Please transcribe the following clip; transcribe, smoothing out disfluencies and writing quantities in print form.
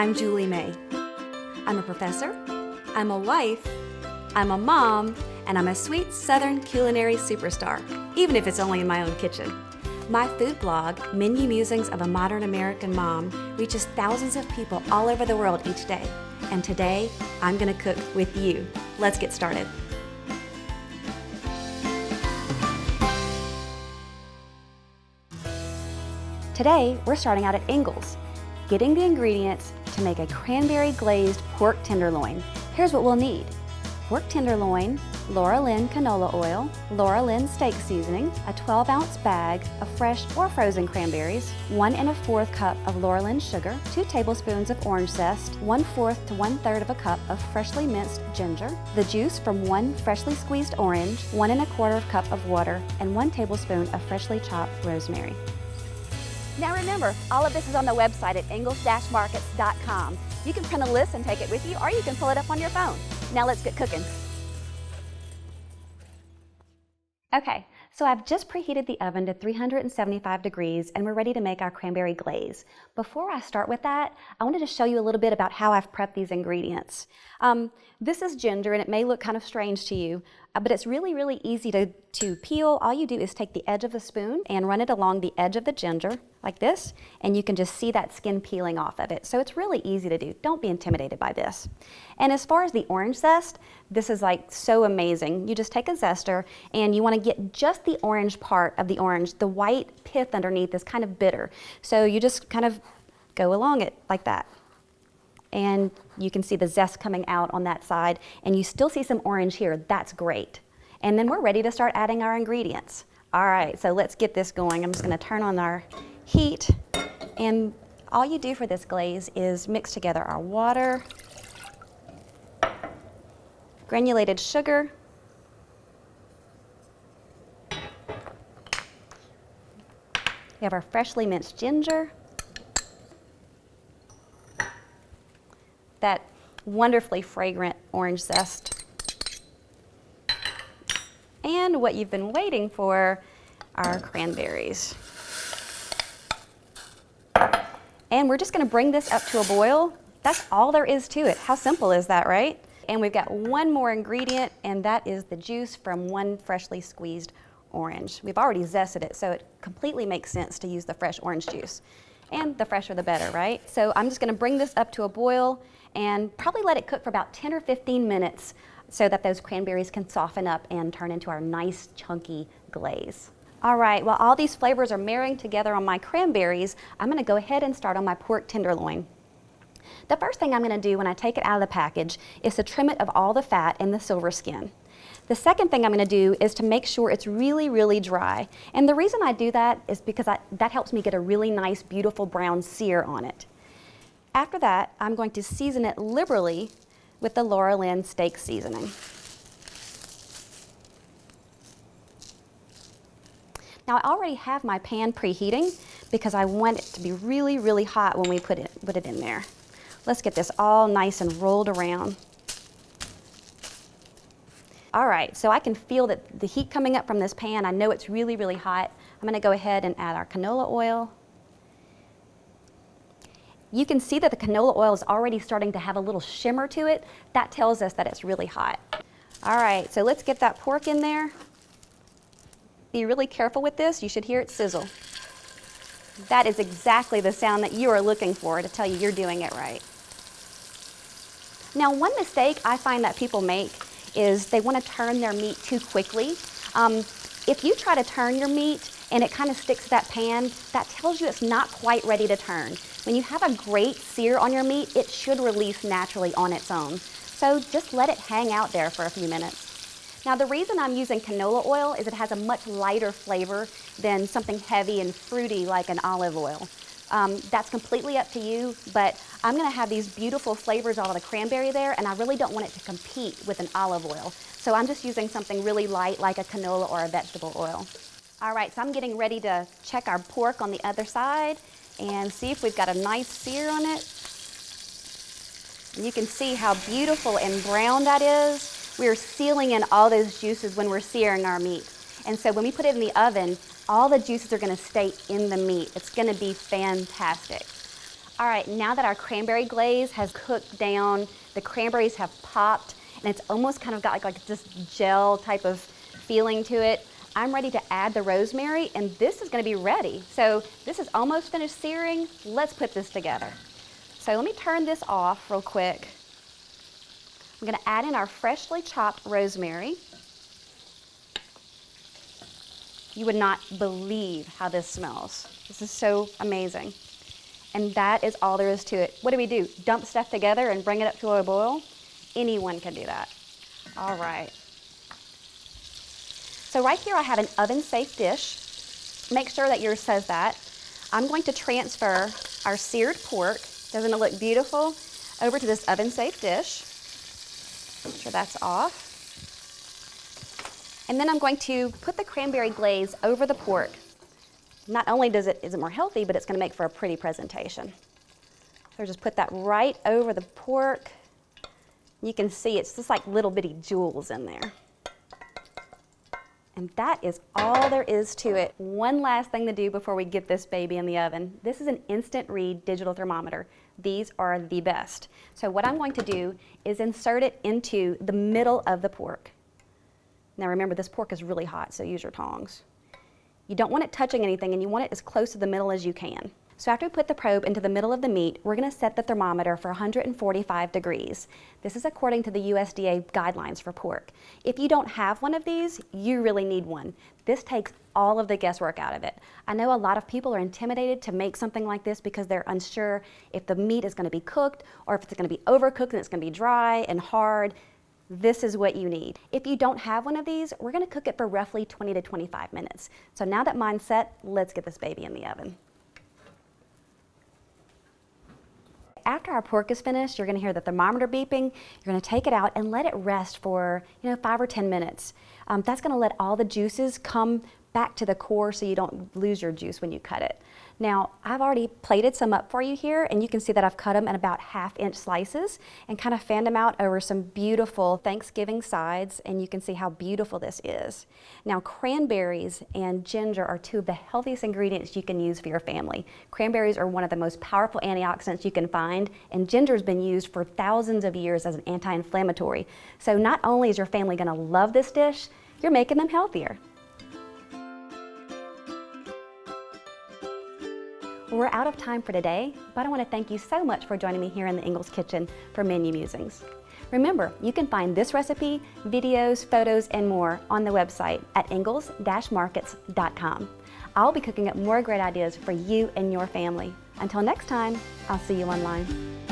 I'm Julie May. I'm a professor, I'm a wife, I'm a mom, and I'm a sweet Southern culinary superstar, even if it's only in my own kitchen. My food blog, Menu Musings of a Modern American Mom, reaches thousands of people all over the world each day. And today, I'm gonna cook with you. Let's get started. Today, we're starting out at Ingles, getting the ingredients to make a cranberry glazed pork tenderloin. Here's what we'll need: pork tenderloin, Laura Lynn canola oil, Laura Lynn steak seasoning, a 12-ounce bag of fresh or frozen cranberries, 1 1/4 cup of Laura Lynn sugar, 2 tablespoons of orange zest, 1/4 to 1/3 of a cup of freshly minced ginger, the juice from 1 freshly squeezed orange, 1 1/4 cup of water, and 1 tablespoon of freshly chopped rosemary. Now remember, all of this is on the website at ingles-markets.com. You can print a list and take it with you, or you can pull it up on your phone. Now let's get cooking. Okay, so I've just preheated the oven to 375 degrees and we're ready to make our cranberry glaze. Before I start with that, I wanted to show you a little bit about how I've prepped these ingredients. This is ginger and it may look kind of strange to you, but it's really easy to peel. All you do is take the edge of the spoon and run it along the edge of the ginger like this, and you can just see that skin peeling off of it. So it's really easy to do. Don't be intimidated by this. And as far as the orange zest, this is like so amazing. You just take a zester and you want to get just the orange part of the orange. The white pith underneath is kind of bitter. So you just kind of go along it like that. And you can see the zest coming out on that side, and you still see some orange here. That's great. And then we're ready to start adding our ingredients. All right, so let's get this going. I'm just gonna turn on our heat, and all you do for this glaze is mix together our water, granulated sugar, we have our freshly minced ginger, that wonderfully fragrant orange zest, and what you've been waiting for, our cranberries. And we're just gonna bring this up to a boil. That's all there is to it. How simple is that, right? And we've got one more ingredient, and that is the juice from 1 freshly squeezed orange. We've already zested it, so it completely makes sense to use the fresh orange juice. And the fresher the better, right? So I'm just gonna bring this up to a boil and probably let it cook for about 10 or 15 minutes so that those cranberries can soften up and turn into our nice chunky glaze. All right, while all these flavors are marrying together on my cranberries, I'm gonna go ahead and start on my pork tenderloin. The first thing I'm gonna do when I take it out of the package is to trim it of all the fat and the silver skin. The second thing I'm gonna do is to make sure it's really dry. And the reason I do that is because that helps me get a really nice, beautiful brown sear on it. After that, I'm going to season it liberally with the Laura Lynn steak seasoning. Now I already have my pan preheating because I want it to be really hot when we put it in there. Let's get this all nice and rolled around. All right, so I can feel that the heat coming up from this pan. I know it's really hot. I'm gonna go ahead and add our canola oil. You can see that the canola oil is already starting to have a little shimmer to it. That tells us that it's really hot. All right, so let's get that pork in there. Be really careful with this. You should hear it sizzle. That is exactly the sound that you are looking for to tell you you're doing it right. Now, one mistake I find that people make is they want to turn their meat too quickly. If you try to turn your meat and it kind of sticks to that pan, that tells you it's not quite ready to turn. When you have a great sear on your meat, it should release naturally on its own. So just let it hang out there for a few minutes. Now the reason I'm using canola oil is it has a much lighter flavor than something heavy and fruity like an olive oil. That's completely up to you, but I'm gonna have these beautiful flavors out of the cranberry there, and I really don't want it to compete with an olive oil. So I'm just using something really light like a canola or a vegetable oil. All right, so I'm getting ready to check our pork on the other side and see if we've got a nice sear on it. And you can see how beautiful and brown that is. We're sealing in all those juices when we're searing our meat. And so when we put it in the oven, all the juices are gonna stay in the meat. It's gonna be fantastic. All right, now that our cranberry glaze has cooked down, the cranberries have popped, and it's almost kind of got like this gel type of feeling to it, I'm ready to add the rosemary, and this is gonna be ready. So this is almost finished searing. Let's put this together. So let me turn this off real quick. I'm gonna add in our freshly chopped rosemary. You would not believe how this smells. This is so amazing. And that is all there is to it. What do? Dump stuff together and bring it up to a boil? Anyone can do that. All right. So right here I have an oven-safe dish. Make sure that yours says that. I'm going to transfer our seared pork, doesn't it look beautiful, over to this oven-safe dish. Make sure that's off. And then I'm going to put the cranberry glaze over the pork. Not only is it more healthy, but it's going to make for a pretty presentation. So just put that right over the pork. You can see it's just like little bitty jewels in there. And that is all there is to it. One last thing to do before we get this baby in the oven. This is an instant read digital thermometer. These are the best. So what I'm going to do is insert it into the middle of the pork. Now remember, this pork is really hot, so use your tongs. You don't want it touching anything, and you want it as close to the middle as you can. So after we put the probe into the middle of the meat, we're going to set the thermometer for 145 degrees. This is according to the USDA guidelines for pork. If you don't have one of these, you really need one. This takes all of the guesswork out of it. I know a lot of people are intimidated to make something like this because they're unsure if the meat is going to be cooked or if it's going to be overcooked and it's going to be dry and hard. This is what you need. If you don't have one of these, we're going to cook it for roughly 20 to 25 minutes. So now that mine's set, let's get this baby in the oven. After our pork is finished, you're going to hear the thermometer beeping. You're going to take it out and let it rest for 5 or 10 minutes. That's going to let all the juices come back to the core so you don't lose your juice when you cut it. Now, I've already plated some up for you here, and you can see that I've cut them in about 1/2-inch slices and kind of fanned them out over some beautiful Thanksgiving sides, and you can see how beautiful this is. Now, cranberries and ginger are two of the healthiest ingredients you can use for your family. Cranberries are one of the most powerful antioxidants you can find, and ginger's been used for thousands of years as an anti-inflammatory. So not only is your family going to love this dish, you're making them healthier. We're out of time for today, but I want to thank you so much for joining me here in the Ingles kitchen for Menu Musings. Remember, you can find this recipe, videos, photos, and more on the website at ingles-markets.com. I'll be cooking up more great ideas for you and your family. Until next time, I'll see you online.